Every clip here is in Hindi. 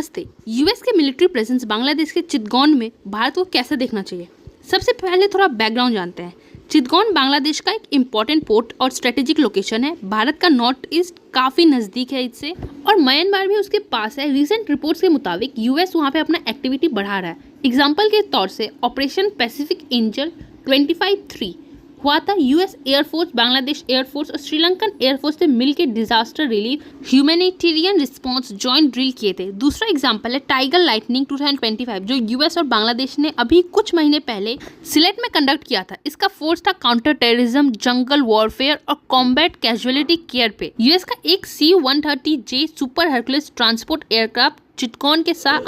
नमस्ते। यूएस के मिलिट्री प्रेजेंस बांग्लादेश के चिटगॉन में भारत को कैसे देखना चाहिए? सबसे पहले थोड़ा बैकग्राउंड जानते हैं। चिटगॉन बांग्लादेश का एक इम्पॉर्टेंट पोर्ट और स्ट्रेटेजिक लोकेशन है। भारत का नॉर्थ ईस्ट काफ़ी नज़दीक है इससे, और म्यांमार भी उसके पास है। रिसेंट रिपोर्ट्स के मुताबिक यूएस वहाँ पे अपना एक्टिविटी बढ़ा रहा है। एग्जाम्पल के तौर से ऑपरेशन पैसिफिक एंजल 25-3 हुआ था। यूएस एयरफोर्स, बांग्लादेश एयरफोर्स और श्रीलंकन एयरफोर्स से मिलकर disaster relief, humanitarian response joint drill किए थे। दूसरा एग्जांपल है टाइगर लाइटनिंग 2025, जो यूएस और बांग्लादेश ने अभी कुछ महीने पहले सिलेट में कंडक्ट किया था। इसका फोर्स था काउंटर टेररिज्म, जंगल वॉरफेयर और कॉम्बैट कैजुअलिटी केयर पे। यूएस का एक C-130J Super Hercules transport aircraft Chittagong के साथ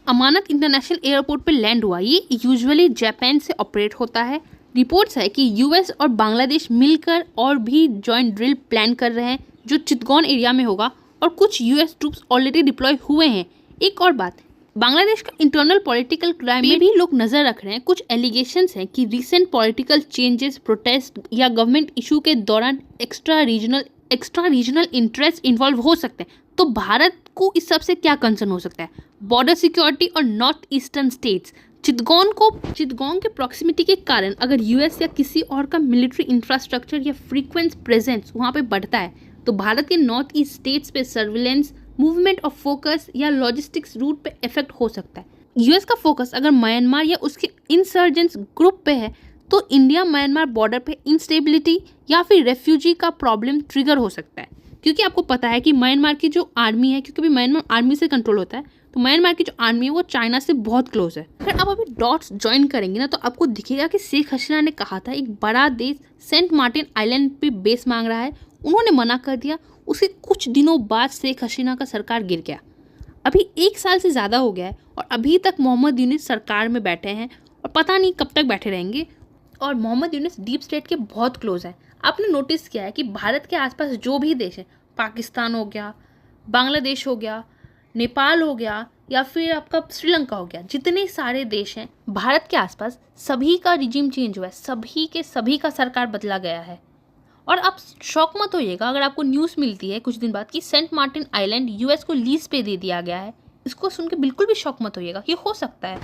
अमानत इंटरनेशनल एयरपोर्ट पर लैंड हुआ। ये यूजुअली जापान से ऑपरेट होता है। रिपोर्ट्स है कि यूएस और बांग्लादेश मिलकर और भी जॉइंट ड्रिल प्लान कर रहे हैं जो चिटगॉन एरिया में होगा, और कुछ यूएस ट्रूप्स ऑलरेडी डिप्लॉय हुए हैं। एक और बात, बांग्लादेश का इंटरनल पॉलिटिकल क्राइम में भी लोग नज़र रख रहे हैं। कुछ एलिगेशंस हैं कि रीसेंट पॉलिटिकल चेंजेस, प्रोटेस्ट या गवर्नमेंट इशू के दौरान एक्स्ट्रा रीजनल इंटरेस्ट इन्वॉल्व हो सकते हैं। तो भारत को इस सब से क्या कंसर्न हो सकता है? बॉर्डर सिक्योरिटी और नॉर्थ ईस्टर्न स्टेट्स। चिटगॉन के प्रॉक्सिमिटी के कारण अगर यूएस या किसी और का मिलिट्री इंफ्रास्ट्रक्चर या फ्रीक्वेंट प्रेजेंस वहाँ पे बढ़ता है, तो भारत के नॉर्थ ईस्ट स्टेट्स पे सर्विलेंस, मूवमेंट ऑफ फोकस या लॉजिस्टिक्स रूट पे इफेक्ट हो सकता है। यूएस का फोकस अगर म्यांमार या उसके इंसर्जेंट्स ग्रुप पे है, तो इंडिया म्यांमार बॉर्डर पे इंस्टेबिलिटी या फिर रेफ्यूजी का प्रॉब्लम ट्रिगर हो सकता है। क्योंकि आपको पता है कि म्यांमार की जो आर्मी है, क्योंकि म्यांमार आर्मी से कंट्रोल होता है, तो म्यांमार की जो आर्मी है वो चाइना से बहुत क्लोज है। फिर आप अभी डॉट्स ज्वाइन करेंगे ना, तो आपको दिखेगा कि शेख हसीना ने कहा था एक बड़ा देश सेंट मार्टिन आइलैंड पे बेस मांग रहा है, उन्होंने मना कर दिया। उसके कुछ दिनों बाद शेख हसीना का सरकार गिर गया। अभी 1 साल से ज़्यादा हो गया है और अभी तक मोहम्मद यूनिस सरकार में बैठे हैं और पता नहीं कब तक बैठे रहेंगे। और मोहम्मद यूनिस डीप स्टेट के बहुत क्लोज है। आपने नोटिस किया है कि भारत के आसपास जो भी देश है, पाकिस्तान हो गया, बांग्लादेश हो गया, नेपाल हो गया या फिर आपका श्रीलंका हो गया, जितने सारे देश हैं भारत के आसपास, सभी का रिजीम चेंज हुआ है, सभी का सरकार बदला गया है। और आप शॉक मत होइएगा अगर आपको न्यूज़ मिलती है कुछ दिन बाद कि सेंट मार्टिन आइलैंड यूएस को लीज पे दे दिया गया है। इसको सुन के बिल्कुल भी शॉक मत होइएगा, ये हो सकता है।